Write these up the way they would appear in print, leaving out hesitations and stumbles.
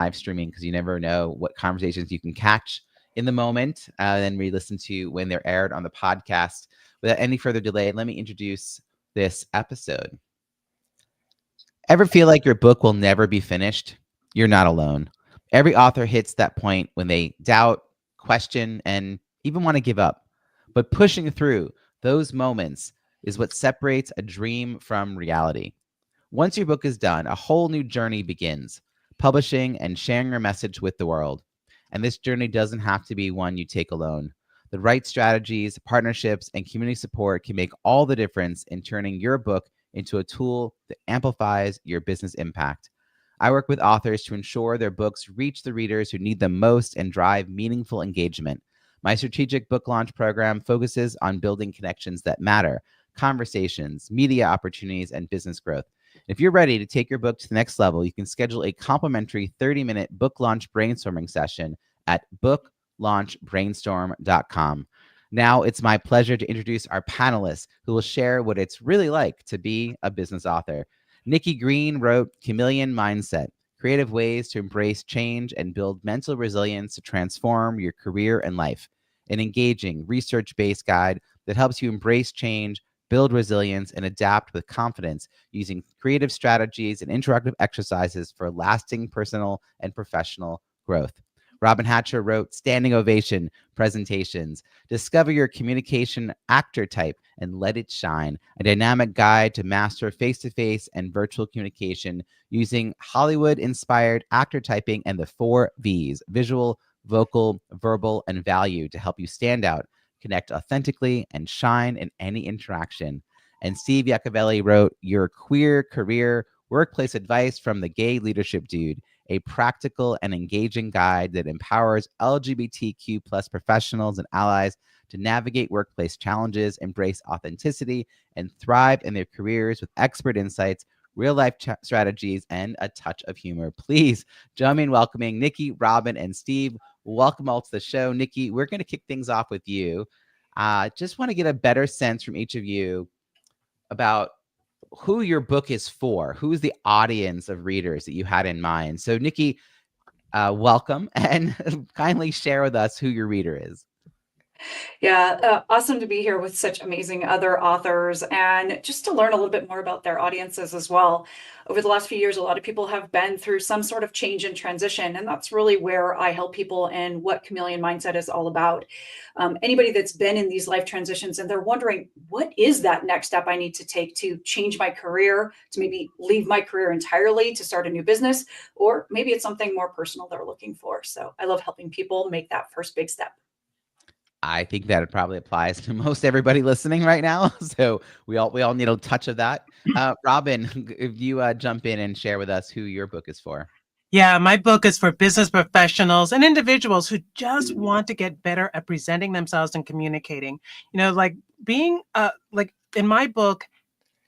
live streaming because you never know what conversations you can catch in the moment and then re-listen to when they're aired on the podcast. Without any further delay, let me introduce this episode. Ever feel like your book will never be finished? You're not alone. Every author hits that point when they doubt, question, and even want to give up. But pushing through those moments is what separates a dream from reality. Once your book is done, a whole new journey begins, publishing and sharing your message with the world. And this journey doesn't have to be one you take alone. The right strategies, partnerships, and community support can make all the difference in turning your book into a tool that amplifies your business impact. I work with authors to ensure their books reach the readers who need them most and drive meaningful engagement. My strategic book launch program focuses on building connections that matter, conversations, media opportunities, and business growth. If you're ready to take your book to the next level, you can schedule a complimentary 30-minute book launch brainstorming session at booklaunchbrainstorm.com. Now it's my pleasure to introduce our panelists who will share what it's really like to be a business author. Nikki Green wrote Chameleon Mindset, Creative Ways to Embrace Change and Build Mental Resilience to Transform Your Career and Life, an engaging, research-based guide that helps you embrace change, build resilience, and adapt with confidence using creative strategies and interactive exercises for lasting personal and professional growth. Robyn Hatcher wrote Standing Ovation Presentations, Discover Your Communication Actor Type and Let It Shine, a dynamic guide to master face-to-face and virtual communication using Hollywood-inspired actor typing and the 4 V's, visual, vocal, verbal, and value to help you stand out, connect authentically, and shine in any interaction. And Steve Yacovelli wrote Your Queer Career Workplace Advice from the Gay Leadership Dude, a practical and engaging guide that empowers LGBTQ plus professionals and allies to navigate workplace challenges, embrace authenticity, and thrive in their careers with expert insights, real-life strategies, and a touch of humor. Please join me in welcoming Nikki, Robyn, and Steve. Welcome all to the show. Nikki, we're going to kick things off with you. Just want to get a better sense from each of you about who your book is for. Who's the audience of readers that you had in mind? So Nikki, welcome, and kindly share with us who your reader is. Yeah, awesome to be here with such amazing other authors and just to learn a little bit more about their audiences as well. Over the last few years, a lot of people have been through some sort of change and transition, and that's really where I help people and what Chameleon Mindset is all about. Anybody that's been in these life transitions and they're wondering, what is that next step I need to take to change my career, to maybe leave my career entirely to start a new business, or maybe it's something more personal they're looking for. So I love helping people make that first big step. I think that it probably applies to most everybody listening right now. So we all need a touch of that. Robyn, if you jump in and share with us who your book is for. Yeah, my book is for business professionals and individuals who just want to get better at presenting themselves and communicating. You know, like being like in my book,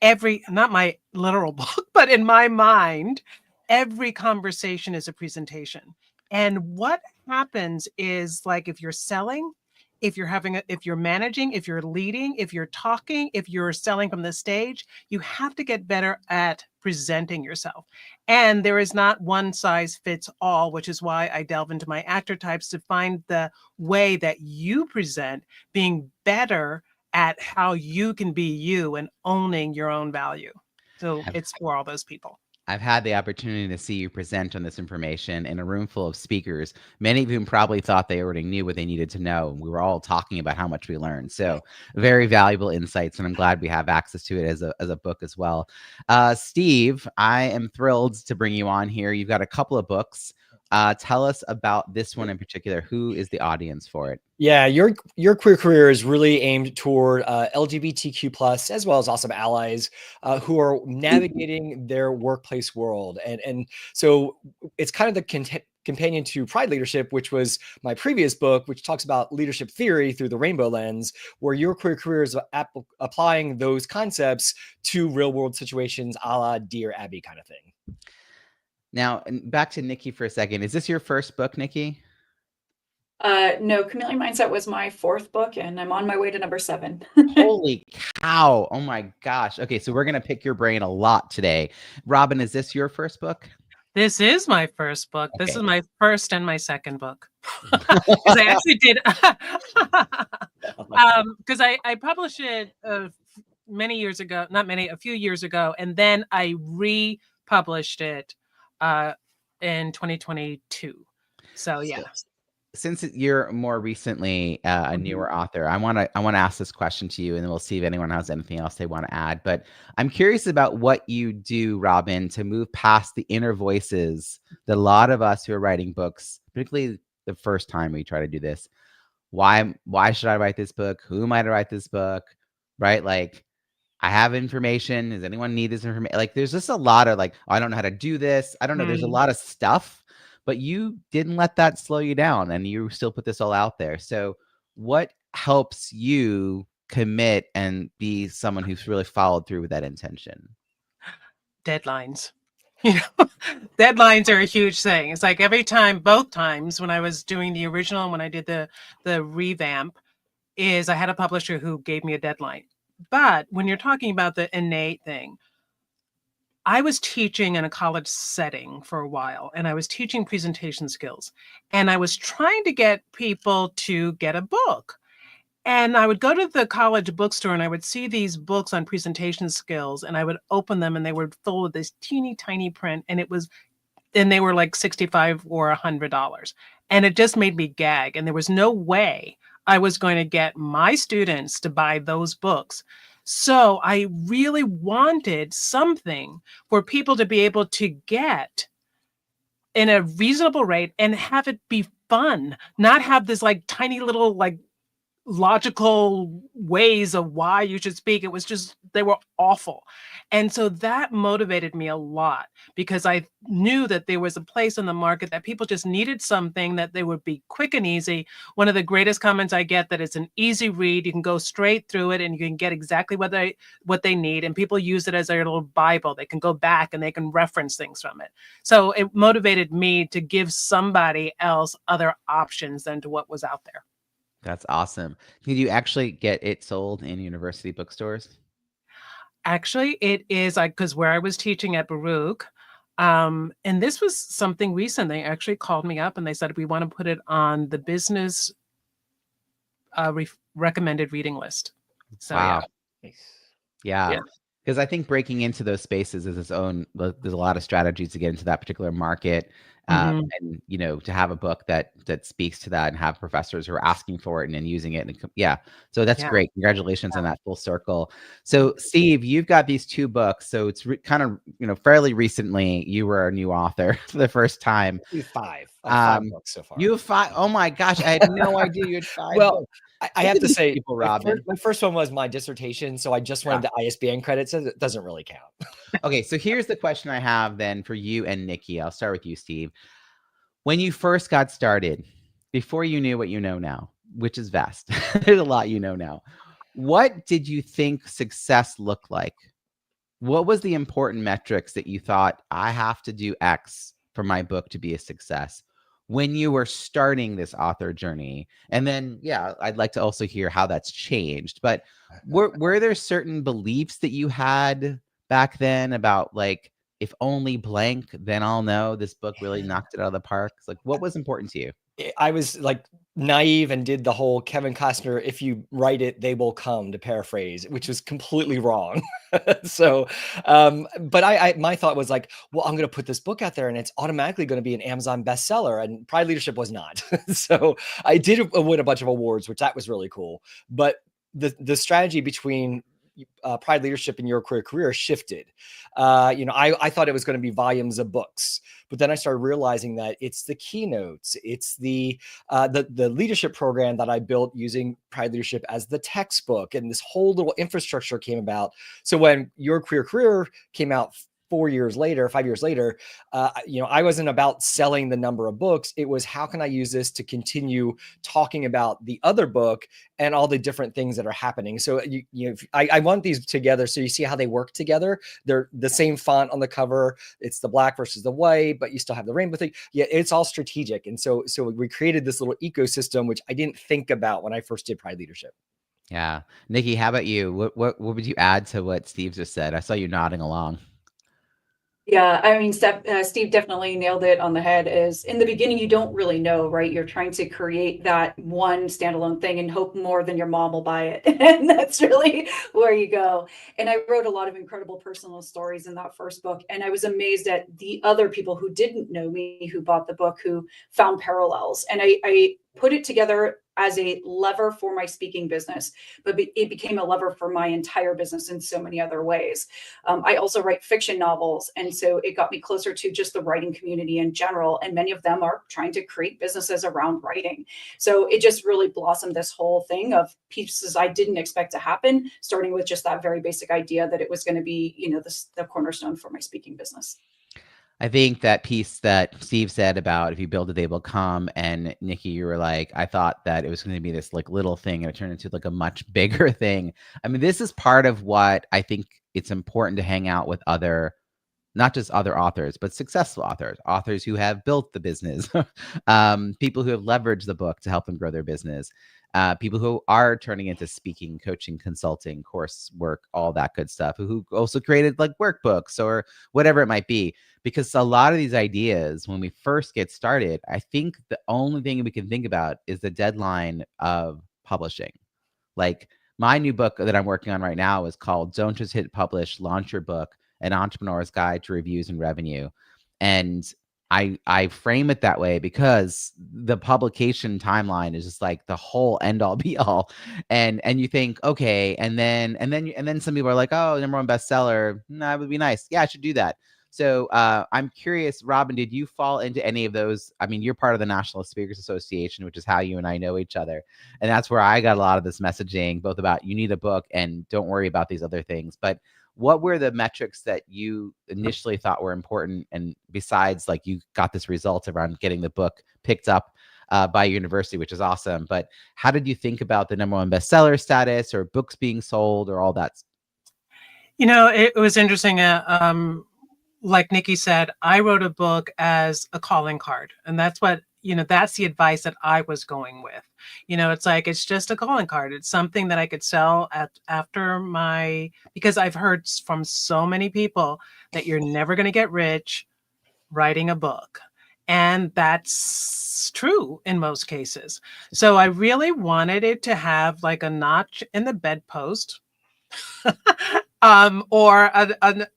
not my literal book, but in my mind, every conversation is a presentation. And what happens is, like, if you're selling, if you're managing, if you're leading, if you're talking, if you're selling from the stage, you have to get better at presenting yourself. And there is not one size fits all, which is why I delve into my actor types to find the way that you present, being better at how you can be you and owning your own value. So it's for all those people. I've had the opportunity to see you present on this information in a room full of speakers, many of whom probably thought they already knew what they needed to know. We were all talking about how much we learned. So very valuable insights, and I'm glad we have access to it as a book as well. Steve, I am thrilled to bring you on here. You've got a couple of books. Tell us about this one in particular. Who is the audience for it? Yeah, your queer career is really aimed toward LGBTQ plus as well as awesome allies who are navigating their workplace world, and so it's kind of the companion to Pride Leadership, which was my previous book, which talks about leadership theory through the rainbow lens, where your queer career is applying those concepts to real world situations, a la Dear Abby kind of thing. Now, back to Nikki for a second. Is this your first book, Nikki? No, Chameleon Mindset was my 4th book, and I'm on my way to number 7. Holy cow. Oh my gosh. Okay, so we're going to pick your brain a lot today. Robyn, is this your first book? This is my first book. This Okay. is my first and my second book. Because I actually did, because I published it many years ago, not many, a few years ago, and then I republished it in 2022. So yeah. Since you're more recently a newer author, I want to ask this question to you, and then we'll see if anyone has anything else they want to add. But I'm curious about what you do, Robyn, to move past the inner voices that a lot of us who are writing books, particularly the first time we try to do this. Why should I write this book? Who am I to write this book? Right? Like, I have information. Does anyone need this information? Like, there's just a lot of like, oh, I don't know how to do this. I don't know. There's a lot of stuff, but you didn't let that slow you down, and you still put this all out there. So what helps you commit and be someone who's really followed through with that intention? Deadlines. You know, deadlines are a huge thing. It's like every time, both times when I was doing the original and when I did the revamp, is I had a publisher who gave me a deadline. But when you're talking about the innate thing, I was teaching in a college setting for a while, and I was teaching presentation skills, and I was trying to get people to get a book. And I would go to the college bookstore and I would see these books on presentation skills, and I would open them and they were full of this teeny tiny print, and they were like $65 or $100. And it just made me gag. And there was no way I was going to get my students to buy those books. So I really wanted something for people to be able to get in a reasonable rate and have it be fun, not have this like tiny little like logical ways of why you should speak. It was just, they were awful. And so that motivated me a lot, because I knew that there was a place in the market that people just needed something that they would be quick and easy. One of the greatest comments I get, that it's an easy read. You can go straight through it and you can get exactly what they need. And people use it as their little Bible. They can go back and they can reference things from it. So it motivated me to give somebody else other options than to what was out there. That's awesome. Did you actually get it sold in university bookstores? Actually, it is because where I was teaching at Baruch, and this was something recent. They actually called me up and they said, we want to put it on the business recommended reading list. So wow. Yeah. Yeah. Because I think breaking into those spaces is its own, there's a lot of strategies to get into that particular market. And, you know, to have a book that speaks to that and have professors who are asking for it and then using it. And yeah. So that's great. Congratulations on that full circle. So Steve, you've got these two books. So it's kind of, you know, fairly recently you were a new author for the first time. Five books so far. You have 5. Oh my gosh. I had no idea you had 5 Well, books. I have to say, people, Robyn. my first one was my dissertation, so I just wanted the ISBN credits. So it doesn't really count. Okay, so here's the question I have then for you and Nikki. I'll start with you, Steve. When you first got started, before you knew what you know now, which is vast, there's a lot you know now. What did you think success looked like? What was the important metrics that you thought, I have to do X for my book to be a success when you were starting this author journey? And then, yeah, I'd like to also hear how that's changed. But were there certain beliefs that you had back then about like, if only blank, then I'll know this book really knocked it out of the park? Like, what was important to you? I was like naive and did the whole Kevin Costner, if you write it, they will come, to paraphrase, which was completely wrong. So, but my thought was like, well, I'm going to put this book out there and it's automatically going to be an Amazon bestseller. And Pride Leadership was not. So I did win a bunch of awards, which that was really cool. But the strategy between Pride Leadership and Your Career shifted. You know, I thought it was going to be volumes of books, but then I started realizing that it's the keynotes, it's the leadership program that I built using Pride Leadership as the textbook, and this whole little infrastructure came about. So when Your Career came out 5 years later, you know, I wasn't about selling the number of books. It was, how can I use this to continue talking about the other book and all the different things that are happening? So I want these together. So you see how they work together. They're the same font on the cover. It's the black versus the white, but you still have the rainbow thing. Yeah, it's all strategic. And so we created this little ecosystem, which I didn't think about when I first did Pride Leadership. Yeah. Nikki, how about you? What would you add to what Steve just said? I saw you nodding along. Yeah, I mean, Steve definitely nailed it on the head. Is in the beginning, you don't really know, right? You're trying to create that one standalone thing and hope more than your mom will buy it. And that's really where you go. And I wrote a lot of incredible personal stories in that first book. And I was amazed at the other people who didn't know me, who bought the book, who found parallels. And I put it together as a lever for my speaking business, but it became a lever for my entire business in so many other ways. I also write fiction novels. And so it got me closer to just the writing community in general. And many of them are trying to create businesses around writing. So it just really blossomed this whole thing of pieces I didn't expect to happen, starting with just that very basic idea that it was going to be, the cornerstone for my speaking business. I think that piece that Steve said about if you build it, they will come. And Nikki, you were like, I thought that it was going to be this like little thing and it turned into like a much bigger thing. I mean, this is part of what I think it's important to hang out with other, not just other authors, but successful authors who have built the business, people who have leveraged the book to help them grow their business, people who are turning into speaking, coaching, consulting, coursework, all that good stuff, who also created like workbooks or whatever it might be. Because a lot of these ideas, when we first get started, I think the only thing we can think about is the deadline of publishing. Like my new book that I'm working on right now is called Don't Just Hit Publish, Launch Your Book, An Entrepreneur's Guide to Reviews and Revenue. And I frame it that way because the publication timeline is just like the whole end all be all. And you think, okay, and then some people are like, oh, #1 bestseller, that would be nice. Yeah, I should do that. So I'm curious, Robyn, did you fall into any of those? I mean, you're part of the National Speakers Association, which is how you and I know each other. And that's where I got a lot of this messaging, both about you need a book and don't worry about these other things. But what were the metrics that you initially thought were important? And besides, like you got this result around getting the book picked up by university, which is awesome. But how did you think about the #1 bestseller status or books being sold or all that? It was interesting. Like Nikki said, I wrote a book as a calling card. And that's that's the advice that I was going with. It's like, it's just a calling card. It's something that I could sell because I've heard from so many people that you're never going to get rich writing a book. And that's true in most cases. So I really wanted it to have like a notch in the bedpost.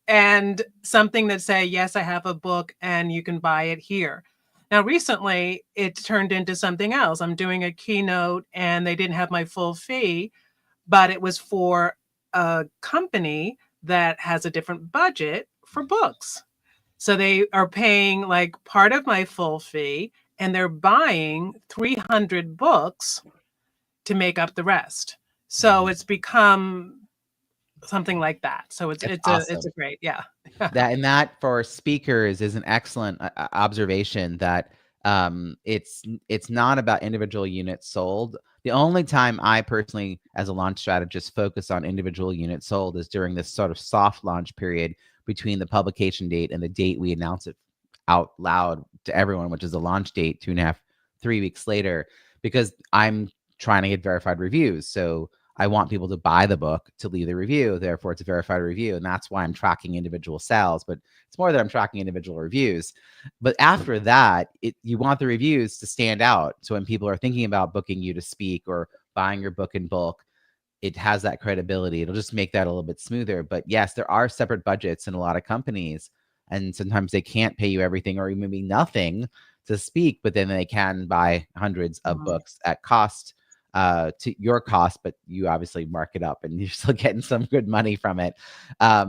And something that say, yes, I have a book and you can buy it here. Now, recently it turned into something else. I'm doing a keynote and they didn't have my full fee, but it was for a company that has a different budget for books. So they are paying like part of my full fee and they're buying 300 books to make up the rest. So it's become something like that. So it's awesome. It's a great, yeah. that for speakers is an excellent observation that it's not about individual units sold. The only time I personally, as a launch strategist, focus on individual units sold is during this sort of soft launch period between the publication date and the date we announce it out loud to everyone, which is the launch date 2.5, 3 weeks later, because I'm trying to get verified reviews. So I want people to buy the book to leave the review. Therefore, it's a verified review. And that's why I'm tracking individual sales, but it's more that I'm tracking individual reviews. But after that, you want the reviews to stand out. So when people are thinking about booking you to speak or buying your book in bulk, it has that credibility. It'll just make that a little bit smoother. But yes, there are separate budgets in a lot of companies. And sometimes they can't pay you everything or maybe nothing to speak, but then they can buy hundreds of books at cost. To your cost, but you obviously mark it up and you're still getting some good money from it. I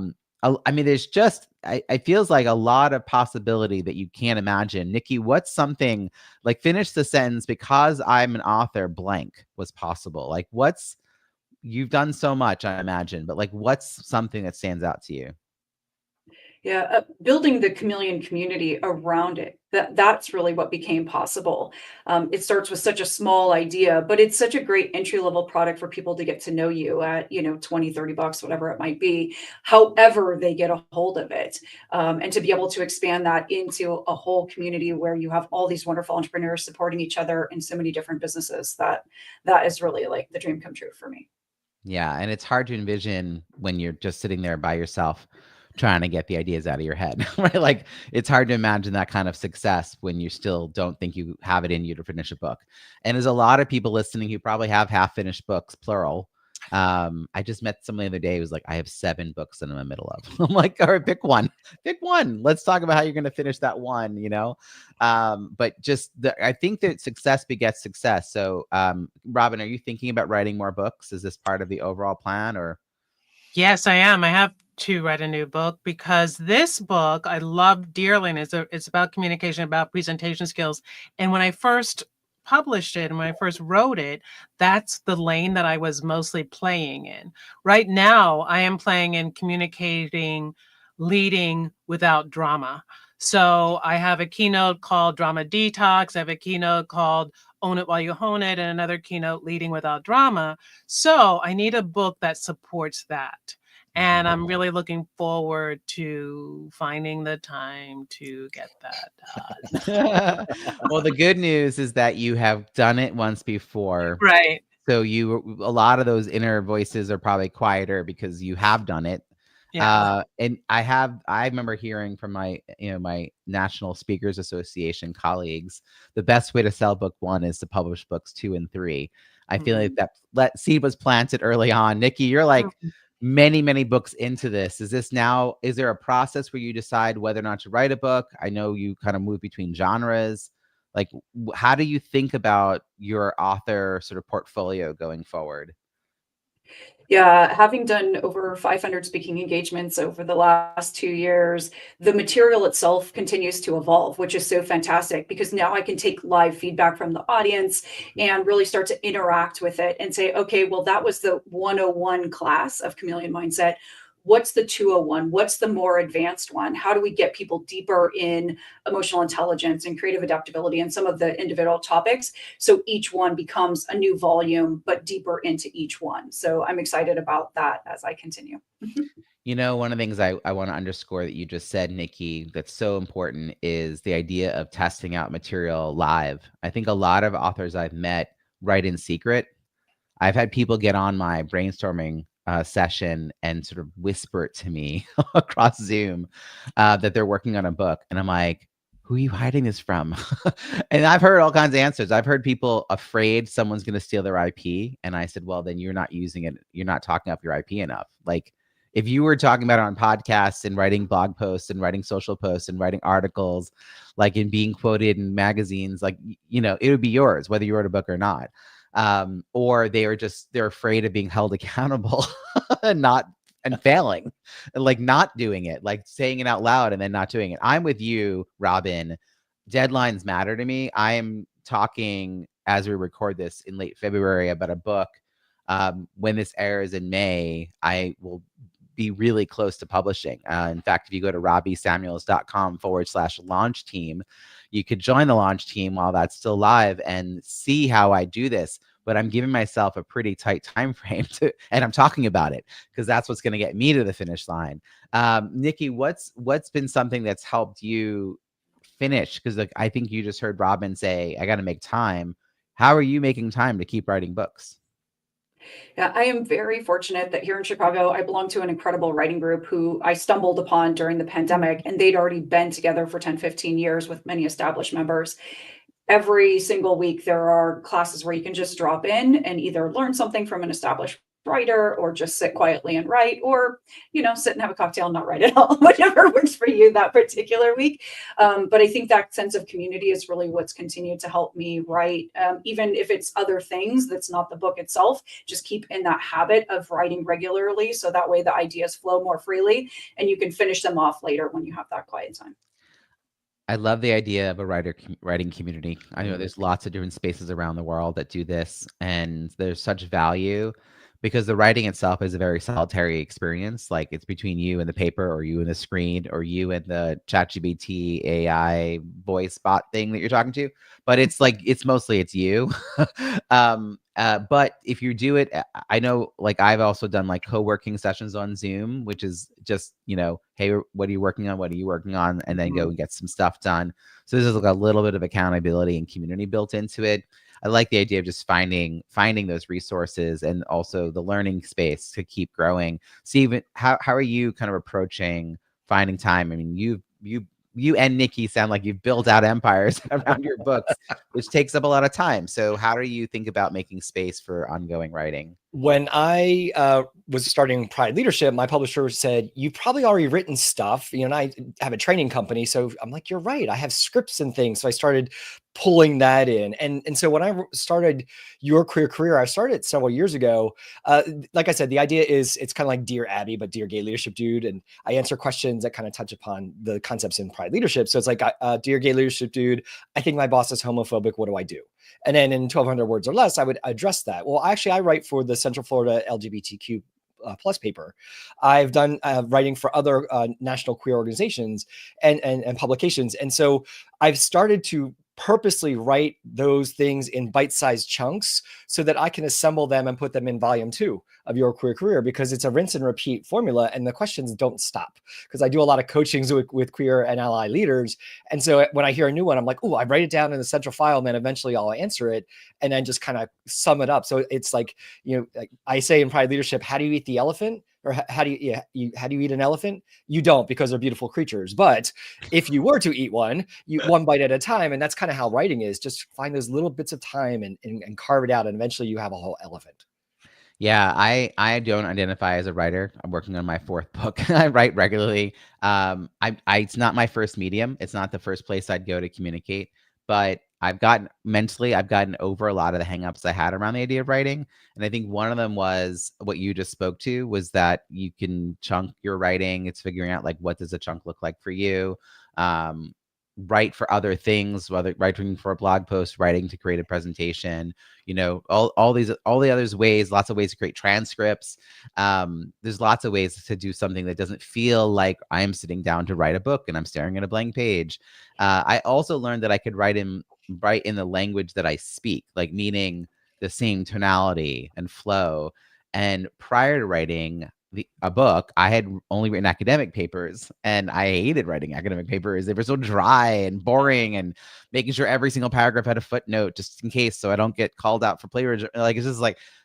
mean, there's just, I feels like a lot of possibility that you can't imagine. Nikki, what's something like finish the sentence, because I'm an author, blank was possible? Like you've done so much, I imagine, but like, what's something that stands out to you? Yeah, building the chameleon community around it. That's really what became possible. It starts with such a small idea, but it's such a great entry level product for people to get to know you at, 20, $30, whatever it might be, however they get a hold of it. And to be able to expand that into a whole community where you have all these wonderful entrepreneurs supporting each other in so many different businesses, that is really like the dream come true for me. Yeah. And it's hard to envision when you're just sitting there by yourself trying to get the ideas out of your head, right? Like it's hard to imagine that kind of success when you still don't think you have it in you to finish a book. And there's a lot of people listening who probably have half finished books, plural. I just met someone the other day who was like, I have 7 books that I'm in the middle of. I'm like, all right, pick one. Let's talk about how you're going to finish that one, but just I think that success begets success. So, Robyn, are you thinking about writing more books? Is this part of the overall plan or? Yes, I am. I have to write a new book because this book I love dearly, and it's about communication, about presentation skills. And when I first published it and when I first wrote it, that's the lane that I was mostly playing in. Right now, I am playing in communicating, leading without drama. So I have a keynote called Drama Detox. I have a keynote called Own It While You Hone It, and another keynote, Leading Without Drama. So I need a book that supports that. And I'm really looking forward to finding the time to get that done. Well, the good news is that you have done it once before. Right. So a lot of those inner voices are probably quieter because you have done it. Yeah. And I remember hearing from my National Speakers Association colleagues, the best way to sell book 1 is to publish books 2 and 3. I feel like that seed was planted early on. Nikki, you're like many, many books into this. Is there a process where you decide whether or not to write a book? I know you kind of move between genres. Like, how do you think about your author sort of portfolio going forward? Yeah, having done over 500 speaking engagements over the last 2 years, the material itself continues to evolve, which is so fantastic because now I can take live feedback from the audience and really start to interact with it and say, okay, well, that was the 101 class of Chameleon Mindset. What's the 201? What's the more advanced one? How do we get people deeper in emotional intelligence and creative adaptability and some of the individual topics? So each one becomes a new volume, but deeper into each one. So I'm excited about that as I continue. One of the things I want to underscore that you just said, Nikki, that's so important is the idea of testing out material live. I think a lot of authors I've met write in secret. I've had people get on my brainstorming session and sort of whisper it to me across Zoom that they're working on a book. And I'm like, who are you hiding this from? And I've heard all kinds of answers. I've heard people afraid someone's going to steal their IP. And I said, well, then you're not using it. You're not talking up your IP enough. Like, if you were talking about it on podcasts and writing blog posts and writing social posts and writing articles, like in being quoted in magazines, like, it would be yours, whether you wrote a book or not. Or they're afraid of being held accountable and failing, and like not doing it, like saying it out loud and then not doing it. I'm with you, Robyn. Deadlines matter to me. I am talking as we record this in late February about a book. When this airs in May, I will be really close to publishing. In fact, if you go to robbiesamuels.com/launch team, you could join the launch team while that's still live and see how I do this. But I'm giving myself a pretty tight time frame and I'm talking about it because that's what's going to get me to the finish line. Nikki, what's been something that's helped you finish? Because I think you just heard Robyn say, I got to make time. How are you making time to keep writing books? Yeah, I am very fortunate that here in Chicago, I belong to an incredible writing group who I stumbled upon during the pandemic, and they'd already been together for 10, 15 years with many established members. Every single week, there are classes where you can just drop in and either learn something from an established writer or just sit quietly and write, or sit and have a cocktail and not write at all, whatever works for you that particular week. But I think that sense of community is really what's continued to help me write, even if it's other things that's not the book itself. Just keep in that habit of writing regularly, so that way the ideas flow more freely and you can finish them off later when you have that quiet time. I love the idea of a writing community. I know there's lots of different spaces around the world that do this, and there's such value because the writing itself is a very solitary experience. Like, it's between you and the paper, or you and the screen, or you and the ChatGPT AI voice bot thing that you're talking to. But it's mostly you. But if you do it, I know, like, I've also done like co-working sessions on Zoom, which is just, hey, what are you working on? What are you working on? And then go and get some stuff done. So there's like a little bit of accountability and community built into it. I like the idea of just finding those resources and also the learning space to keep growing. Steven, how are you kind of approaching finding time. I mean, you and Nikki sound like you've built out empires around your books, which takes up a lot of time. So how do you think about making space for ongoing writing? When I was starting Pride Leadership, my publisher said, "You've probably already written stuff." And I have a training company, so I'm like, "You're right. I have scripts and things." So I started pulling that in, and so when I started Your Queer Career, I started several years ago. Like I said, the idea is it's kind of like Dear Abby, but Dear Gay Leadership Dude, and I answer questions that kind of touch upon the concepts in Pride Leadership. So it's like, Dear Gay Leadership Dude, I think my boss is homophobic. What do I do? And then in 1,200 words or less, I would address that. Well, actually, I write for the Central Florida LGBTQ plus paper. I've done writing for other national queer organizations and publications. And so I've started to purposely write those things in bite-sized chunks so that I can assemble them and put them in volume 2 of Your Queer Career, because it's a rinse and repeat formula and the questions don't stop, because I do a lot of coachings with queer and ally leaders. And so when I hear a new one, I'm like, oh, I write it down in the central file and then eventually I'll answer it and then just kind of sum it up. So it's like, like I say in Pride Leadership, how do you eat the elephant? Or how do you eat an elephant? You don't, because they're beautiful creatures. But if you were to eat one, you one bite at a time. And that's kind of how writing is. Just find those little bits of time and carve it out. And eventually you have a whole elephant. Yeah, I don't identify as a writer. I'm working on my 4th book. I write regularly. It's not my first medium. It's not the first place I'd go to communicate, but I've gotten over a lot of the hangups I had around the idea of writing. And I think one of them was what you just spoke to, was that you can chunk your writing. It's figuring out like, what does a chunk look like for you? Write for other things, whether writing for a blog post, writing to create a presentation, all the other ways, lots of ways to create transcripts. There's lots of ways to do something that doesn't feel like I'm sitting down to write a book and I'm staring at a blank page. I also learned that I could write in the language that I speak, like meaning the same tonality and flow. And prior to writing a book, I had only written academic papers, and I hated writing academic papers. They were so dry and boring, and making sure every single paragraph had a footnote just in case, so I don't get called out for plagiarism. Like, it's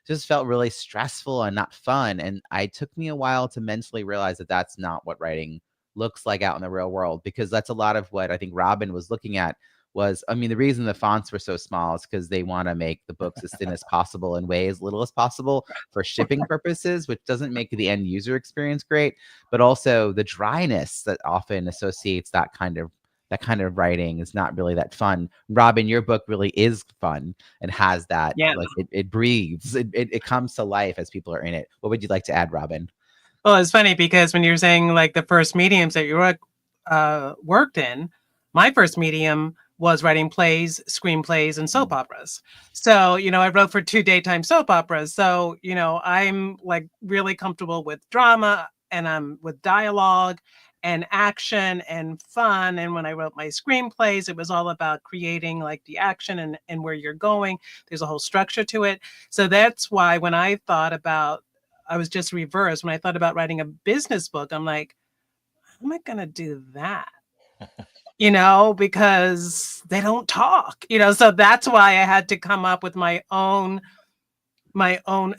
just felt really stressful and not fun. And it took me a while to mentally realize that that's not what writing looks like out in the real world, because that's a lot of what I think Robyn was looking at. The reason the fonts were so small is because they want to make the books as thin as possible and weigh as little as possible for shipping purposes, which doesn't make the end user experience great, but also the dryness that often associates that kind of writing is not really that fun. Robyn, your book really is fun and has that, like it breathes, it comes to life as people are in it. What would you like to add, Robyn? Well, it's funny because when you're saying like the first mediums that you worked in, my first medium was writing plays, screenplays, and soap operas. So, I wrote for 2 daytime soap operas. So, I'm like really comfortable with drama and I'm with dialogue and action and fun. And when I wrote my screenplays, it was all about creating like the action and where you're going. There's a whole structure to it. So that's why when I was just reversed. When I thought about writing a business book, I'm like, how am I going to do that? Because they don't talk, so that's why I had to come up with my own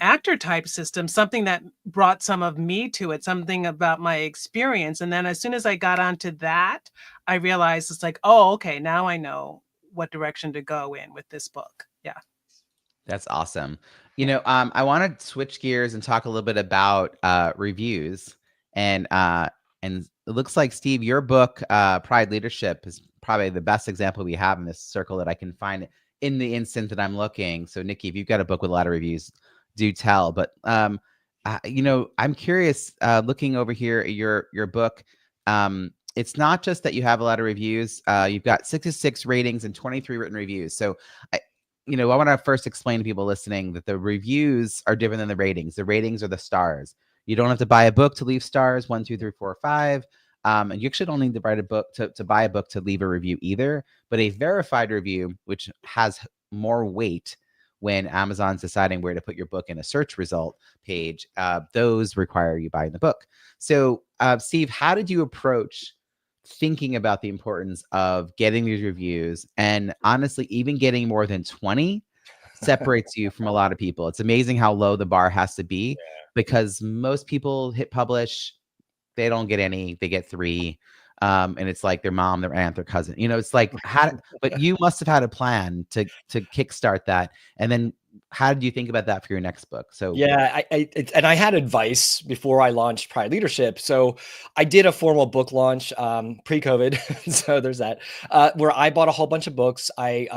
actor type system, something that brought some of me to it, something about my experience. And then as soon as I got onto that, I realized it's like, oh, okay, now I know what direction to go in with this book. Yeah. That's awesome. I want to switch gears and talk a little bit about reviews. And it looks like, Steve, your book, Pride Leadership, is probably the best example we have in this circle that I can find in the instant that I'm looking. So, Nikki, if you've got a book with a lot of reviews, do tell. But I'm curious, looking over here at your book. It's not just that you have a lot of reviews. You've got 66 ratings and 23 written reviews. So I want to first explain to people listening that the reviews are different than the ratings. The ratings are the stars. You don't have to buy a book to leave stars 1, 2, 3, 4, 5. And you actually don't need to write a book to buy a book to leave a review either. But a verified review, which has more weight when Amazon's deciding where to put your book in a search result page, those require you buying the book. So, Steve, how did you approach thinking about the importance of getting these reviews? And honestly, even getting more than 20 separates you from a lot of people. It's amazing how low the bar has to be, because most people hit publish, they don't get any, they get 3. And it's like their mom, their aunt, their cousin, it's like, but you must have had a plan to kickstart that. And then how did you think about that for your next book? So yeah, and I had advice before I launched Pride Leadership. So I did a formal book launch pre-COVID. So there's that, where I bought a whole bunch of books. I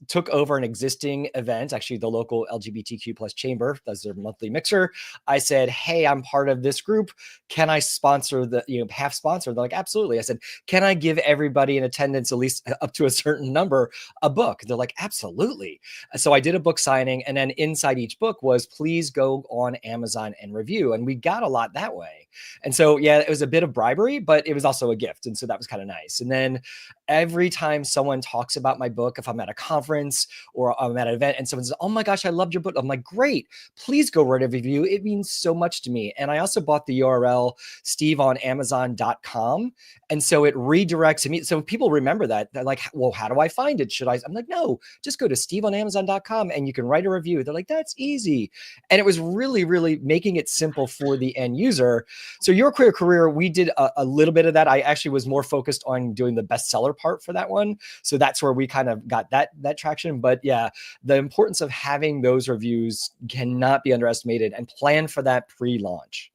took over an existing event, actually the local LGBTQ plus chamber does their monthly mixer. I said, hey, I'm part of this group. Can I sponsor half sponsor? They're like, absolutely. I said, can I give everybody in attendance, at least up to a certain number, a book? They're like, absolutely. So I did a book signing, and then inside each book was, please go on Amazon and review. And we got a lot that way. And so, yeah, it was a bit of bribery, but it was also a gift. And so that was kind of nice. And then every time someone talks about my book, if I'm at a conference or I'm at an event and someone says, oh my gosh, I loved your book, I'm like, great, please go write a review. It means so much to me. And I also bought the URL steveonamazon.com. And so it redirects me. So people remember that. They're like, well, how do I find it? I'm like, no, just go to steveonamazon.com and you can write a review. They're like, that's easy. And it was really, really making it simple for the end user. So Your Queer Career, we did a little bit of that. I actually was more focused on doing the bestseller part for that one. So that's where we kind of got that traction. But yeah, the importance of having those reviews cannot be underestimated, and plan for that pre-launch.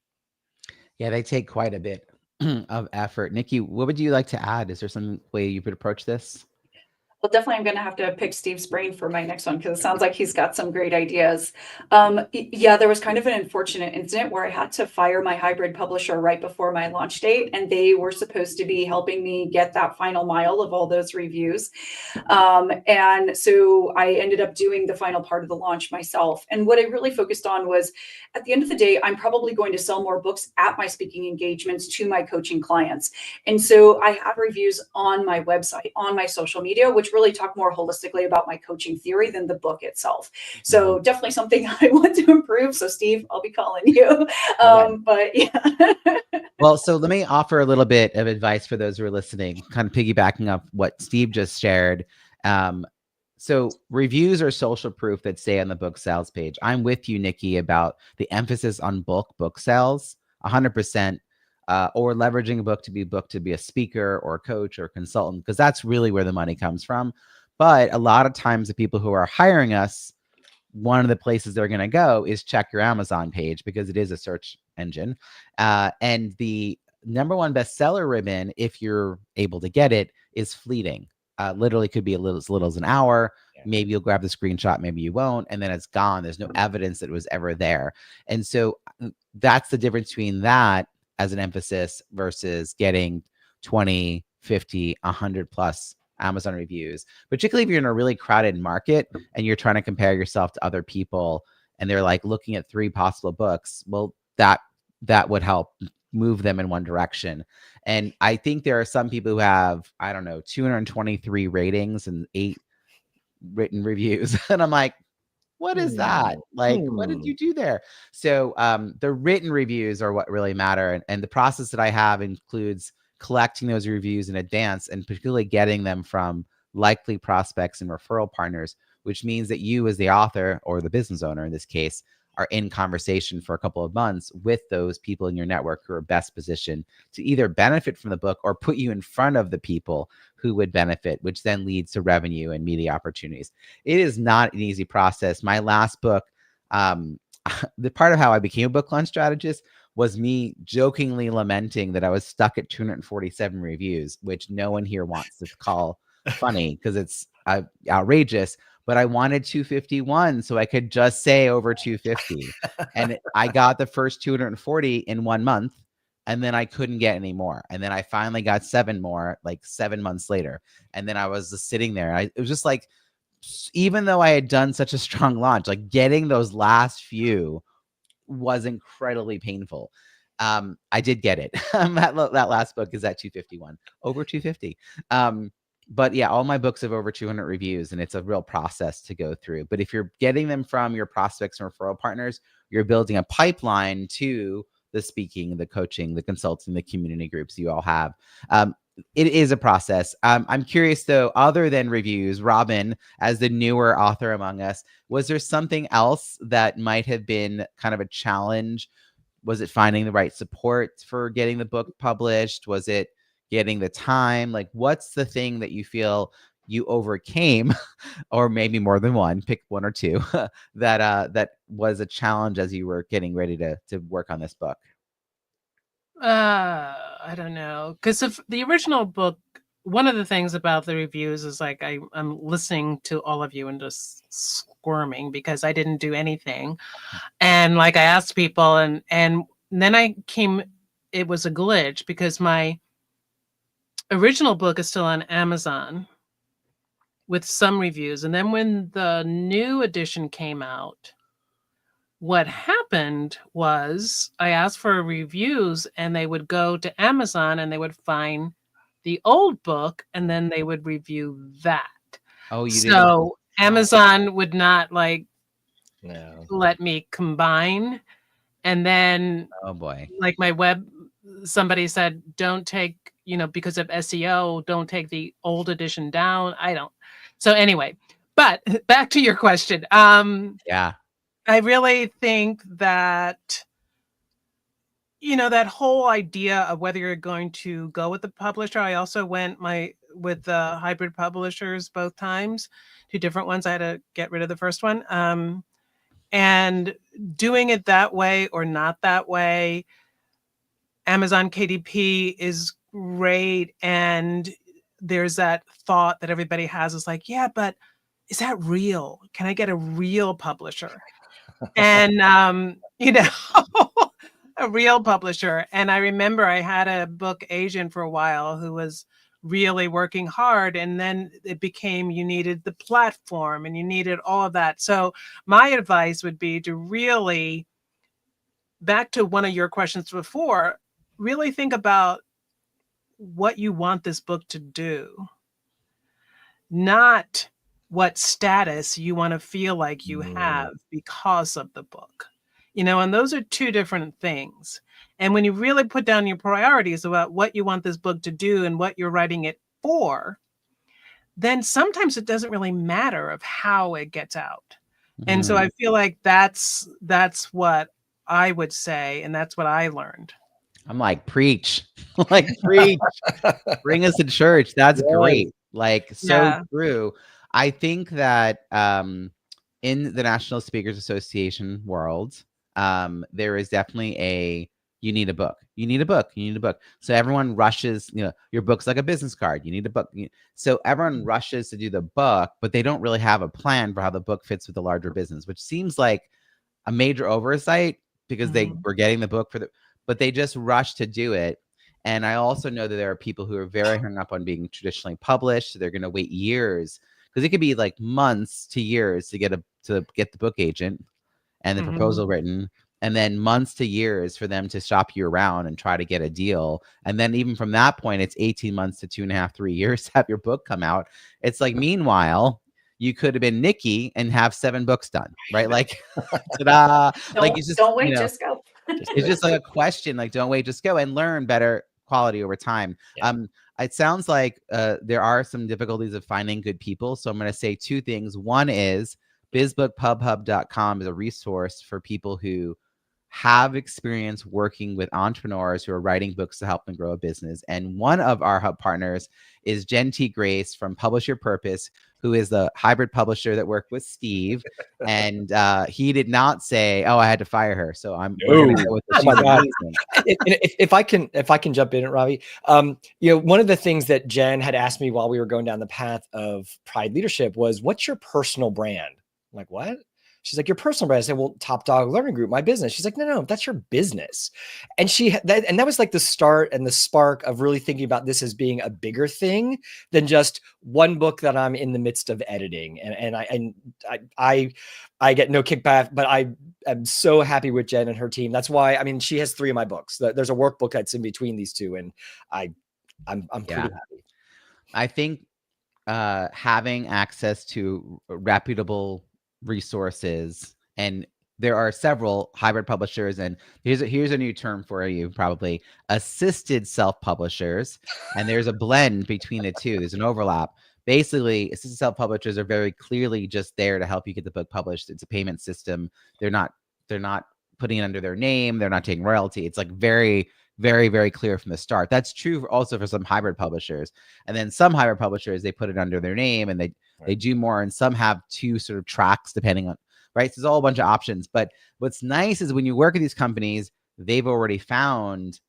Yeah, they take quite a bit of effort. Nikki, what would you like to add? Is there some way you could approach this? Well, definitely, I'm going to have to pick Steve's brain for my next one because it sounds like he's got some great ideas. Yeah, there was kind of an unfortunate incident where I had to fire my hybrid publisher right before my launch date, and they were supposed to be helping me get that final mile of all those reviews. And so I ended up doing the final part of the launch myself. And what I really focused on was, at the end of the day, I'm probably going to sell more books at my speaking engagements to my coaching clients. And so I have reviews on my website, on my social media, which really talk more holistically about my coaching theory than the book itself. So definitely something I want to improve. So Steve, I'll be calling you. But yeah. Well, so let me offer a little bit of advice for those who are listening, kind of piggybacking up what Steve just shared. So reviews are social proof that stay on the book sales page. I'm with you, Nikki, about the emphasis on book sales, 100%. Or leveraging a book to be a speaker or a coach or a consultant, because that's really where the money comes from. But a lot of times the people who are hiring us, one of the places they're going to go is check your Amazon page, because it is a search engine. And the number one bestseller ribbon, if you're able to get it, is fleeting. Literally could be as little as an hour. Yeah. Maybe you'll grab the screenshot, maybe you won't, and then it's gone. There's no evidence that it was ever there. And so that's the difference between that as an emphasis versus getting 20, 50, 100 plus Amazon reviews, particularly if you're in a really crowded market and you're trying to compare yourself to other people and they're like looking at 3 possible books. Well, that would help move them in one direction. And I think there are some people who have, 223 ratings and 8 written reviews. And I'm like, what is that? Like, what did you do there? So the written reviews are what really matter. And the process that I have includes collecting those reviews in advance, and particularly getting them from likely prospects and referral partners, which means that you as the author, or the business owner in this case, are in conversation for a couple of months with those people in your network who are best positioned to either benefit from the book or put you in front of the people who would benefit, which then leads to revenue and media opportunities. It is not an easy process. My last book, the part of how I became a book launch strategist was me jokingly lamenting that I was stuck at 247 reviews, which no one here wants to call funny because it's outrageous. But I wanted 251 so I could just say over 250. And I got the first 240 in 1 month, and then I couldn't get any more. And then I finally got 7 more, like 7 months later. And then I was just sitting there. It was just like, even though I had done such a strong launch, like getting those last few was incredibly painful. I did get it. That last book is at 251, over 250. But yeah, all my books have over 200 reviews, and it's a real process to go through. But if you're getting them from your prospects and referral partners, you're building a pipeline to the speaking, the coaching, the consulting, the community groups you all have. It is a process. I'm curious though, other than reviews, Robyn, as the newer author among us, was there something else that might have been kind of a challenge Was it finding the right support for getting the book published? Was it getting the time? Like, what's the thing that you feel you overcame, or maybe more than one, pick one or two, that was a challenge as you were getting ready to work on this book? I don't know, because of the original book, one of the things about the reviews is like I'm listening to all of you and just squirming because I didn't do anything, and like I asked people, and then it was a glitch because my original book is still on Amazon with some reviews, and then when the new edition came out, what happened was I asked for reviews and they would go to Amazon and they would find the old book and then they would review that. Oh, you didn't. So Amazon would not like No. let me combine. And then Oh boy. like somebody said, don't take, because of SEO, don't take the old edition down. I don't. So anyway, but back to your question. Yeah. I really think that, that whole idea of whether you're going to go with the publisher. I also went with the hybrid publishers both times, 2 different ones. I had to get rid of the first one. And doing it that way or not that way, Amazon KDP is great. And there's that thought that everybody has is like, yeah, but is that real? Can I get a real publisher? And, a real publisher. And I remember I had a book agent for a while who was really working hard. And then it became, you needed the platform and you needed all of that. So my advice would be to really, back to one of your questions before, really think about what you want this book to do, not what status you want to feel like you have because of the book. And those are 2 different things. And when you really put down your priorities about what you want this book to do and what you're writing it for, then sometimes it doesn't really matter of how it gets out. And so I feel like that's what I would say, and that's what I learned. I'm like, preach, like preach, bring us to church. That's great. Like, so true. I think that in the National Speakers Association world, there is definitely you need a book. You need a book. You need a book. So everyone rushes, your book's like a business card. You need a book. So everyone rushes to do the book, but they don't really have a plan for how the book fits with the larger business, which seems like a major oversight because they were getting the book but they just rush to do it. And I also know that there are people who are very hung up on being traditionally published. So they're going to wait years, because it could be like months to years to get the book agent and the proposal written, and then months to years for them to shop you around and try to get a deal. And then even from that point, it's 18 months to 2.5, 3 years to have your book come out. It's like, meanwhile, you could have been Nikki and have 7 books done, right? Like, ta-da! Like, it's just, don't wait, just go. It's just like a question, like, don't wait, just go, and learn better quality over time. Yeah. It sounds like there are some difficulties of finding good people. So I'm going to say 2 things. One is bizbookpubhub.com is a resource for people who have experience working with entrepreneurs who are writing books to help them grow a business. And one of our hub partners is Jen T. Grace from Publish Your Purpose, who is the hybrid publisher that worked with Steve. And he did not say, "Oh, I had to fire her." So we're gonna go with this. Oh my God. If I can jump in, Ravi, one of the things that Jen had asked me while we were going down the path of Pride Leadership was, "What's your personal brand?" I'm like, "What?" She's like, "Your personal brand." I said, "Well, Top Dog Learning Group, my business." She's like, no, that's your business. And that was like the start and the spark of really thinking about this as being a bigger thing than just one book that I'm in the midst of editing. And I get no kickback, but I am so happy with Jen and her team. That's why, she has 3 of my books. There's a workbook that's in between these 2, and I'm pretty happy. I think having access to reputable resources, and there are several hybrid publishers, and here's a new term for you, probably assisted self-publishers, and there's a blend between the 2. There's an overlap. Basically, assisted self-publishers are very clearly just there to help you get the book published. It's a payment system. They're not putting it under their name. They're not taking royalty. It's like very, very, very clear from the start. That's true also for some hybrid publishers. And then some hybrid publishers, they put it under their name and they do more. And some have 2 sort of tracks depending on, right? So there's all a bunch of options. But what's nice is when you work with these companies, they've already found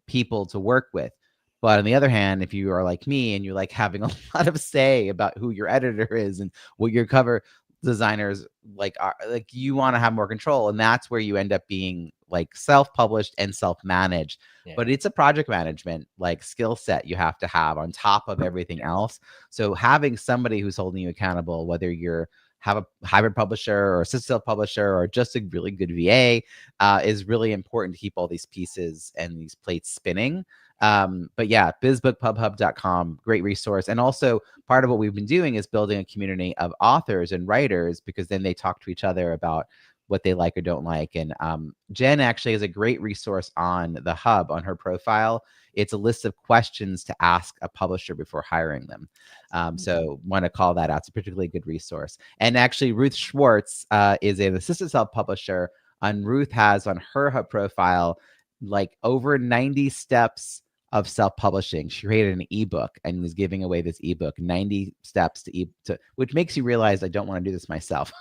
people to work with. But on the other hand, if you are like me and you like having a lot of say about who your editor is and what your cover designers like are, like you want to have more control, and that's where you end up being like self-published and self-managed. But it's a project management like skill set you have to have on top of everything else. So having somebody who's holding you accountable, whether you're have a hybrid publisher or assisted self-publisher or just a really good VA, is really important to keep all these pieces and these plates spinning. But yeah, bizbookpubhub.com, great resource. And also part of what we've been doing is building a community of authors and writers, because then they talk to each other about what they like or don't like. And Jen actually has a great resource on the hub on her profile. It's a list of questions to ask a publisher before hiring them. So want to call that out. It's a particularly good resource. And actually Ruth Schwartz is an assistant self-publisher, and Ruth has on her hub profile like over 90 steps of self-publishing. She created an ebook and is giving away this ebook, 90 steps to which makes you realize I don't want to do this myself.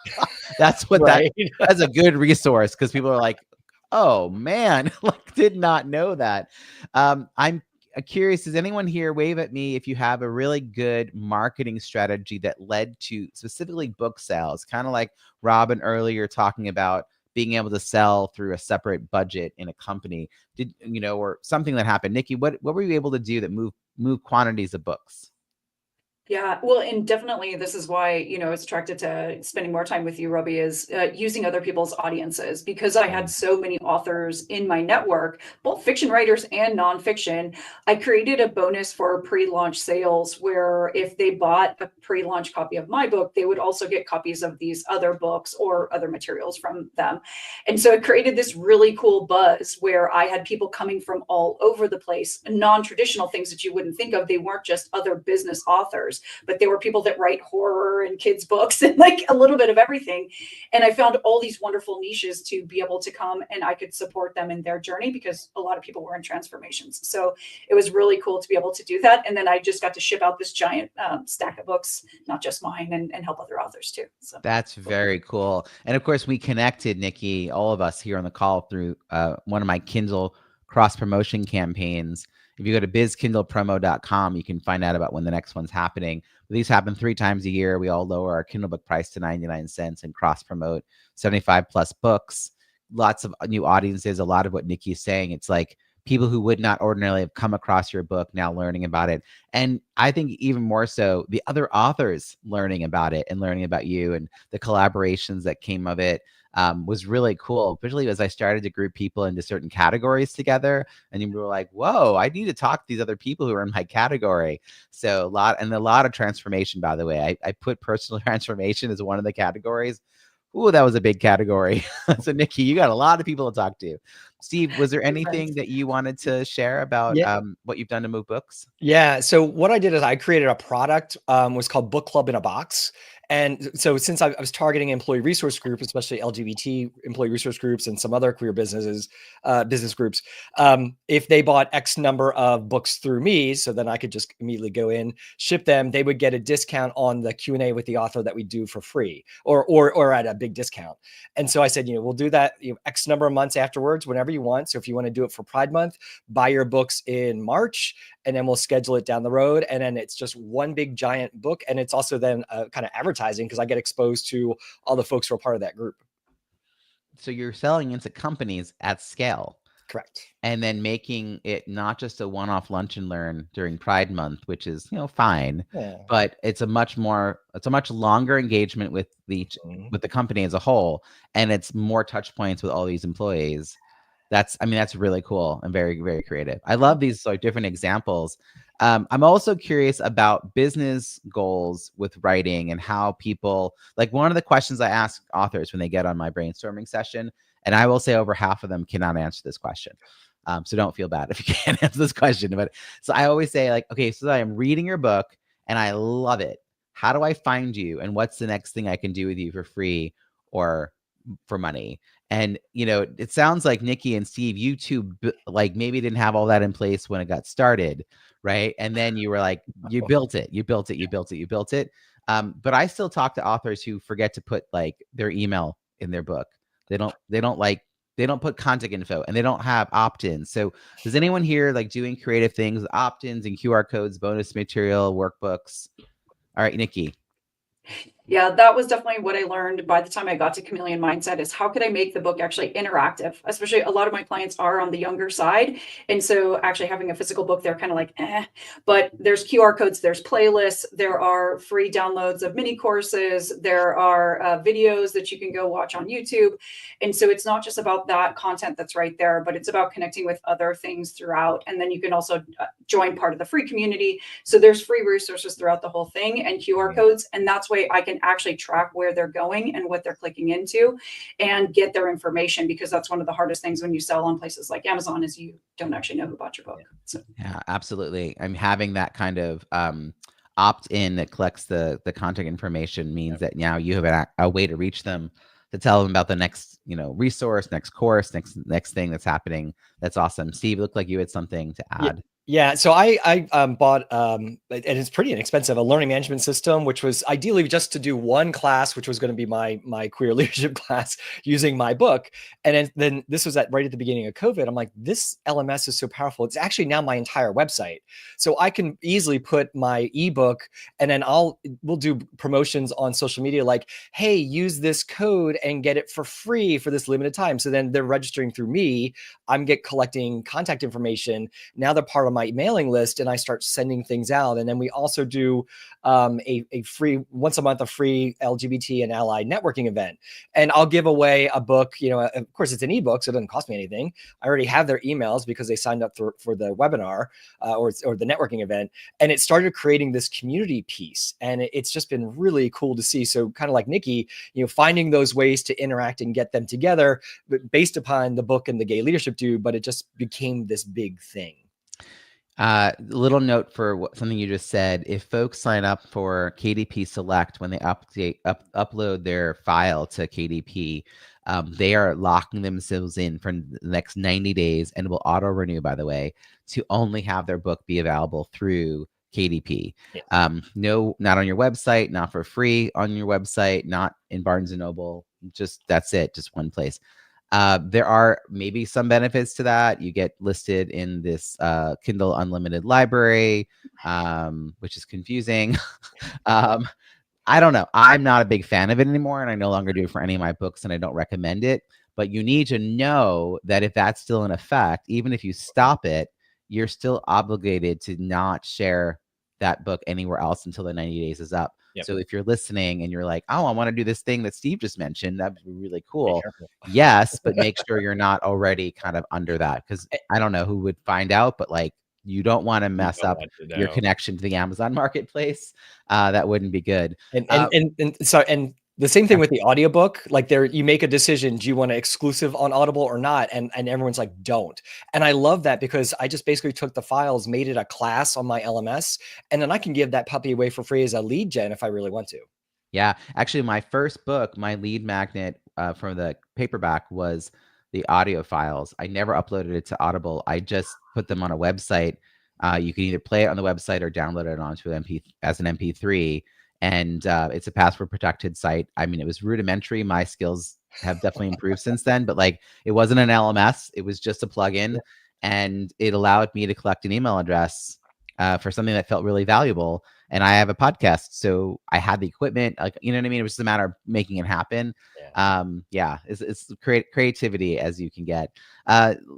That's what that's a good resource, because people are like, oh man, like did not know that. I'm curious, does anyone here wave at me if you have a really good marketing strategy that led to specifically book sales, kind of like Robyn earlier talking about being able to sell through a separate budget in a company, or something that happened. Nikki, what were you able to do that move quantities of books? Yeah, well, and definitely this is why, I was attracted to spending more time with you, Roby, is using other people's audiences, because I had so many authors in my network, both fiction writers and nonfiction. I created a bonus for pre-launch sales where if they bought a pre-launch copy of my book, they would also get copies of these other books or other materials from them. And so it created this really cool buzz where I had people coming from all over the place, non-traditional things that you wouldn't think of. They weren't just other business authors, but there were people that write horror and kids books and like a little bit of everything. And I found all these wonderful niches to be able to come and I could support them in their journey, because a lot of people were in transformations. So it was really cool to be able to do that. And then I just got to ship out this giant stack of books, not just mine, and help other authors too. So that's very cool. And of course, we connected, Nikki, all of us here on the call through one of my Kindle cross promotion campaigns. If you go to bizkindlepromo.com, you can find out about when the next one's happening. These happen 3 times a year. We all lower our Kindle book price to 99 cents and cross promote 75 plus books. Lots of new audiences. A lot of what Nikki's saying, it's like people who would not ordinarily have come across your book now learning about it. And I think even more so, the other authors learning about it and learning about you, and the collaborations that came of it. Was really cool, particularly as I started to group people into certain categories together. And you were like, whoa, I need to talk to these other people who are in my category. So a lot of transformation, by the way. I put personal transformation as one of the categories. Ooh, that was a big category. So Nikki, you got a lot of people to talk to. Steve, was there anything that you wanted to share about what you've done to move books? Yeah. So what I did is I created a product, was called Book Club in a Box. And so since I was targeting employee resource groups, especially LGBT employee resource groups and some other queer business groups, if they bought X number of books through me, so then I could just immediately go in, ship them, they would get a discount on the Q&A with the author that we do for free or at a big discount. And so I said, we'll do that X number of months afterwards, whenever you want. So if you want to do it for Pride Month, buy your books in March, and then we'll schedule it down the road. And then it's just one big giant book. And it's also then kind of advertising, because I get exposed to all the folks who are part of that group. So you're selling into companies at scale. Correct. And then making it not just a one-off lunch and learn during Pride Month, which is, fine, but it's a much longer engagement with the company as a whole. And it's more touch points with all these employees. That's really cool and very, very creative. I love these different examples. I'm also curious about business goals with writing and how people, like one of the questions I ask authors when they get on my brainstorming session, and I will say over half of them cannot answer this question. So don't feel bad if you can't answer this question. But so I always say like, okay, so I am reading your book and I love it. How do I find you? And what's the next thing I can do with you for free or for money. And, it sounds like Nikki and Steve, you two like maybe didn't have all that in place when it got started, right? And then you were like, you built it. But I still talk to authors who forget to put like their email in their book. They don't put contact info, and they don't have opt-ins. So does anyone here like doing creative things, opt-ins and QR codes, bonus material, workbooks? All right, Nikki. Yeah, that was definitely what I learned by the time I got to Chameleon Mindset is how could I make the book actually interactive? Especially a lot of my clients are on the younger side. And so actually having a physical book, they're kind of like, but there's QR codes, there's playlists, there are free downloads of mini courses, there are videos that you can go watch on YouTube. And so it's not just about that content that's right there, but it's about connecting with other things throughout. And then you can also join part of the free community. So there's free resources throughout the whole thing and QR codes. And that's way I can actually track where they're going and what they're clicking into and get their information, because that's one of the hardest things when you sell on places like Amazon is you don't actually know who bought your book. So yeah, absolutely. I'm having that kind of opt-in that collects the contact information means that now you have a way to reach them, to tell them about the next, resource, next course, next thing that's happening. That's awesome. Steve, it looked like you had something to add. Yeah, so I bought, and it's pretty inexpensive, a learning management system, which was ideally just to do one class, which was going to be my queer leadership class using my book. And then this was right at the beginning of COVID. I'm like, this LMS is so powerful. It's actually now my entire website. So I can easily put my ebook, and then we'll do promotions on social media like, hey, use this code and get it for free for this limited time. So then they're registering through me. I'm collecting contact information. Now they're part of my mailing list, and I start sending things out. And then we also do a free once a month, a free LGBT and ally networking event. And I'll give away a book, of course it's an ebook, so it doesn't cost me anything. I already have their emails because they signed up for the webinar or the networking event. And it started creating this community piece. And it's just been really cool to see. So kind of like Nikki, finding those ways to interact and get them together based upon the book and the Gay Leadership Dude, but it just became this big thing. Little note for something you just said. If folks sign up for KDP Select, when they upload their file to KDP, they are locking themselves in for the next 90 days and will auto renew, by the way, to only have their book be available through KDP. Yeah. No, not on your website, not for free on your website, not in Barnes & Noble. Just that's it, just one place. There are maybe some benefits to that. You get listed in this Kindle Unlimited library, which is confusing. I don't know. I'm not a big fan of it anymore, and I no longer do it for any of my books, and I don't recommend it. But you need to know that if that's still in effect, even if you stop it, you're still obligated to not share that book anywhere else until the 90 days is up. Yep. So if you're listening and you're like, oh, I want to do this thing that Steve just mentioned, that would be really cool. Yes, but make sure you're not already kind of under that, because I don't know who would find out, but like you don't want to mess up your connection to the Amazon marketplace. That wouldn't be good. And the same thing with the audiobook, like you make a decision, do you want to exclusive on Audible or not? And everyone's like, don't. And I love that because I just basically took the files, made it a class on my LMS, and then I can give that puppy away for free as a lead gen if I really want to. Yeah, actually my first book, my lead magnet from the paperback was the audio files. I never uploaded it to Audible. I just put them on a website. You can either play it on the website or download it onto an MP3. And it's a password protected site. I mean, it was rudimentary. My skills have definitely improved since then, but like it wasn't an LMS. It was just a plugin, and it allowed me to collect an email address for something that felt really valuable. And I have a podcast, so I had the equipment. Like, you know what I mean? It was just a matter of making it happen. Yeah, it's creativity as you can get.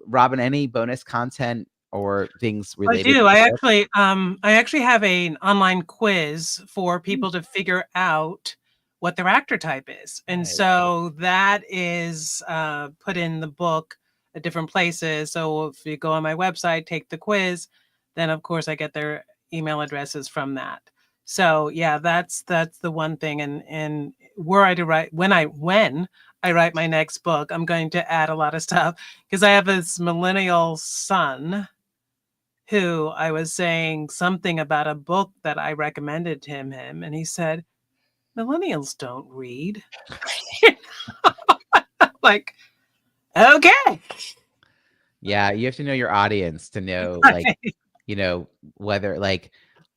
Robyn, any bonus content or things related? I do. I actually have an online quiz for people to figure out what their actor type is. And so that is put in the book at different places. So if you go on my website, take the quiz, then of course I get their email addresses from that. So yeah, that's the one thing. And were I to write when I write my next book, I'm going to add a lot of stuff because I have this millennial son who I was saying something about a book that I recommended to him, and he said, millennials don't read. Like, okay. Yeah, you have to know your audience to know, like, you know, whether like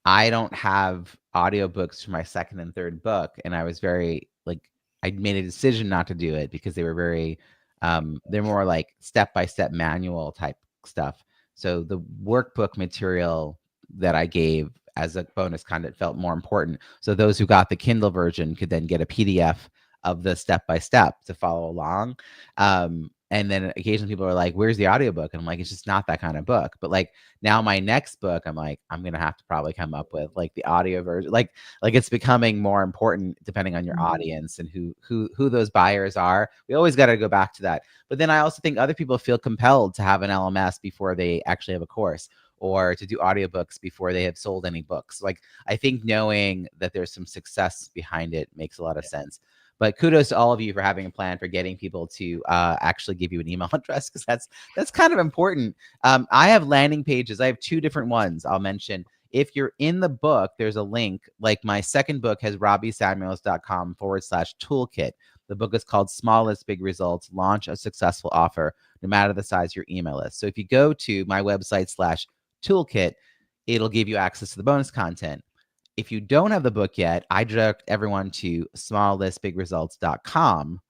I don't have audiobooks for my second and third book, and I was very like I made a decision not to do it because they were very they're more like step-by-step manual type stuff. So the workbook material that I gave as a bonus content felt more important. So those who got the Kindle version could then get a PDF of the step-by-step to follow along. And then occasionally people are like, where's the audiobook? And I'm like, it's just not that kind of book. But like now my next book, I'm like, I'm gonna have to probably come up with like the audio version. Like it's becoming more important depending on your audience and who those buyers are. We always got to go back to that. But then I also think other people feel compelled to have an LMS before they actually have a course, or to do audiobooks before they have sold any books. Like I think knowing that there's some success behind it makes a lot of sense. But kudos to all of you for having a plan for getting people to actually give you an email address, because that's kind of important. I have landing pages. I have 2 different ones I'll mention. If you're in the book, there's a link. Like my second book has robbysamuels.com/toolkit. The book is called Small List, Big Results, Launch a Successful Offer, no matter the size of your email list. So if you go to my website /toolkit, it'll give you access to the bonus content. If you don't have the book yet, I direct everyone to smalllistbigresults.com,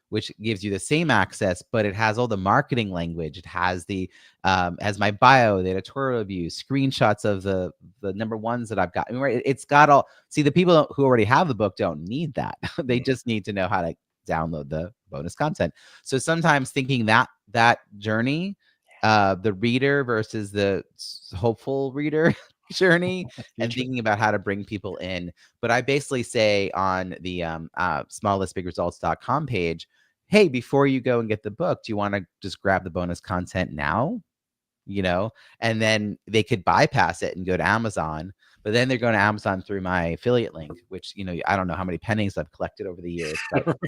which gives you the same access, but it has all the marketing language. It has the has my bio, the editorial reviews, screenshots of the number ones that I've got. I mean, right, it's got all. See, the people who already have the book don't need that. They just need to know how to download the bonus content. So sometimes thinking that journey, the reader versus the hopeful reader journey, and thinking about how to bring people in. But I basically say on the smalllistbigresults.com page, hey, before you go and get the book, do you want to just grab the bonus content now? You know, and then they could bypass it and go to Amazon, but then they're going to Amazon through my affiliate link, which, you know, I don't know how many pennies I've collected over the years, but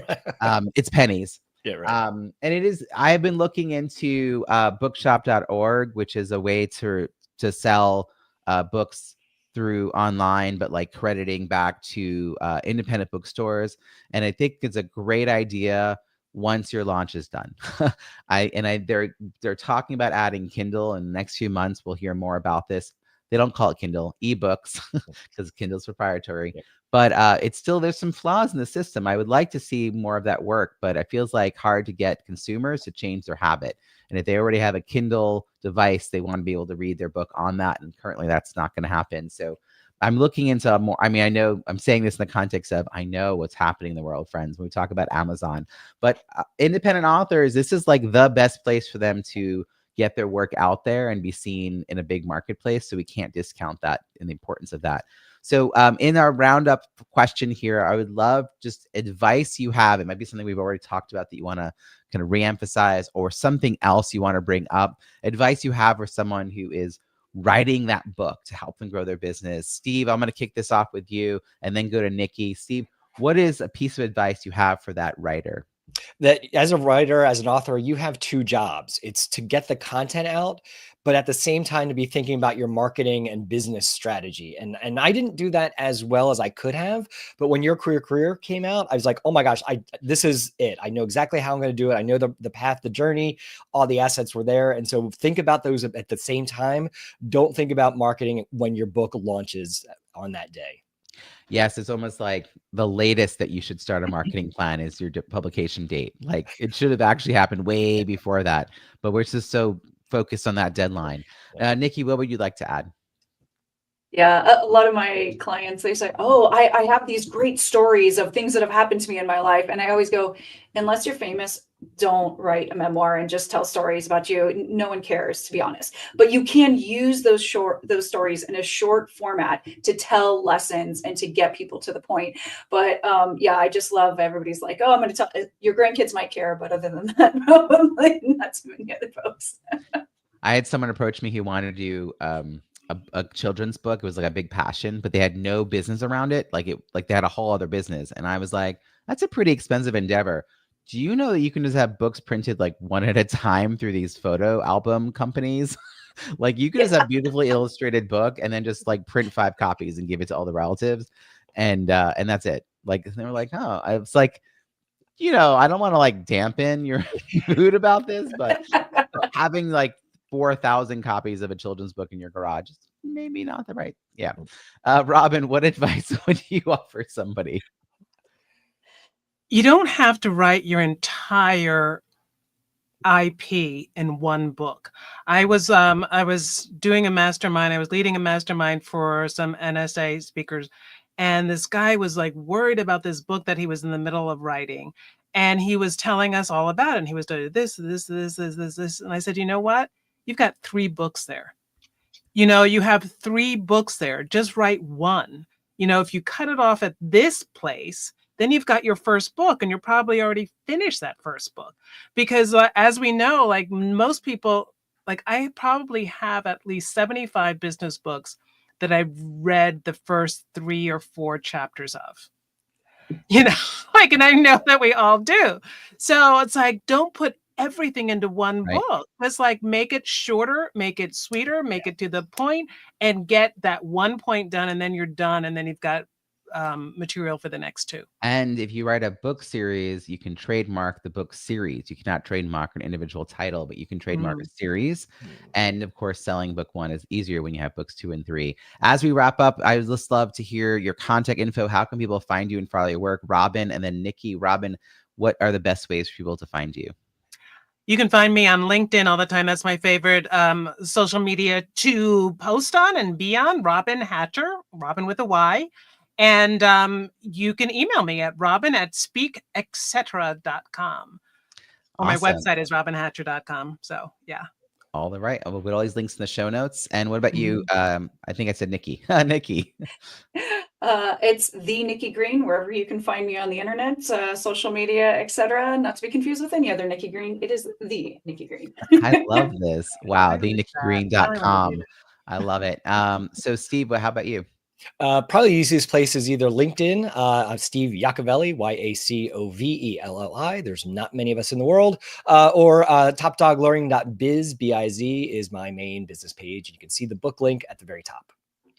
it's pennies. Yeah, right. And it is, I've been looking into bookshop.org, which is a way to sell books through online, but like crediting back to independent bookstores. And I think it's a great idea once your launch is done. They're talking about adding Kindle in the next few months. We'll hear more about this. They don't call it Kindle, ebooks, because Kindle's proprietary. Yeah. But it's still, there's some flaws in the system. I would like to see more of that work, but it feels like hard to get consumers to change their habit. And if they already have a Kindle device, they want to be able to read their book on that. And currently that's not going to happen. So I'm looking into more. I mean, I know I'm saying this in the context of, I know what's happening in the world, friends, when we talk about Amazon, but independent authors, this is like the best place for them to get their work out there and be seen in a big marketplace. So we can't discount that and the importance of that. So in our roundup question here, I would love just advice you have. It might be something we've already talked about that you want to kind of reemphasize, or something else you want to bring up. Advice you have for someone who is writing that book to help them grow their business. Steve, I'm going to kick this off with you and then go to Nikki. Steve, what is a piece of advice you have for that writer? That as a writer, as an author, you have 2 jobs. It's to get the content out, but at the same time to be thinking about your marketing and business strategy. And I didn't do that as well as I could have. But when your career came out, I was like, oh my gosh, this is it. I know exactly how I'm going to do it. I know the path, the journey, all the assets were there. And so think about those at the same time. Don't think about marketing when your book launches on that day. Yes, it's almost like the latest that you should start a marketing plan is your publication date. Like it should have actually happened way before that, but we're just so focused on that deadline. Nikki, what would you like to add? Yeah, a lot of my clients, they say, oh, I have these great stories of things that have happened to me in my life. And I always go, unless you're famous, don't write a memoir and just tell stories about you. No one cares, to be honest. But you can use those stories in a short format to tell lessons and to get people to the point. But yeah, I just love everybody's like, oh, I'm going to tell, your grandkids might care, but other than that, probably not too many other folks. I had someone approach me who wanted to do a children's book. It was like a big passion, but they had no business around it. Like they had a whole other business. And I was like, that's a pretty expensive endeavor. Do you know that you can just have books printed like one at a time through these photo album companies? Like you could just have beautifully illustrated book and then just like print 5 copies and give it to all the relatives. And that's it. Like, they were like, oh, I was like, I don't want to like dampen your mood about this, but having like 4,000 copies of a children's book in your garage is maybe not the right. Yeah. Robyn, what advice would you offer somebody? You don't have to write your entire IP in one book. I was doing a mastermind. I was leading a mastermind for some NSA speakers, and this guy was like worried about this book that he was in the middle of writing, and he was telling us all about it. And he was doing this, and I said, you know what? You've got 3 books there. You have 3 books there. Just write one. If you cut it off at this place, then you've got your first book, and you're probably already finished that first book. Because as we know, like most people, like I probably have at least 75 business books that I've read the first 3 or 4 chapters of. And I know that we all do. So it's like, don't put everything into one Right. book. It's like, make it shorter, make it sweeter, make it to the point, and get that one point done, and then you're done, and then you've got material for the next 2. And if you write a book series, you can trademark the book series. You cannot trademark an individual title, but you can trademark a series. And of course, selling book 1 is easier when you have books 2 and 3. As we wrap up, I would just love to hear your contact info. How can people find you and follow your work? Robyn and then Nikki. Robyn, what are the best ways for people to find you? You can find me on LinkedIn all the time. That's my favorite social media to post on and be on. Robyn Hatcher, Robyn with a Y. And you can email me at robyn@speaketcetera.com. Or my Awesome. website is robynhatcher.com. So, yeah. All right. We'll put all these links in the show notes. And what about you? I think I said Nikki. Nikki. It's the Nikki Green, wherever you can find me on the internet, social media, etc. Not to be confused with any other Nikki Green. It is the Nikki Green. I love this. Wow. I like that. TheNikkiGreen.com. I love it. So Steve, how about you? Probably the easiest place is either LinkedIn. I'm Steve Yacovelli, Yacovelli. There's not many of us in the world. Or topdoglearning.biz, B-I-Z, is my main business page. You can see the book link at the very top.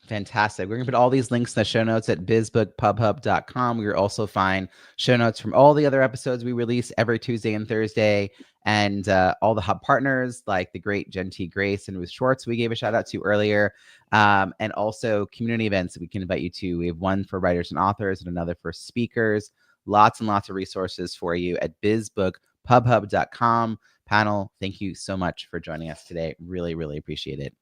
Fantastic. We're going to put all these links in the show notes at bizbookpubhub.com. We'll also find show notes from all the other episodes we release every Tuesday and Thursday, and all the hub partners like the great Jen T. Grace and Ruth Schwartz we gave a shout out to earlier, and also community events that we can invite you to. We have one for writers and authors and another for speakers. Lots and lots of resources for you at bizbookpubhub.com. Panel, thank you so much for joining us today. Really, really appreciate it.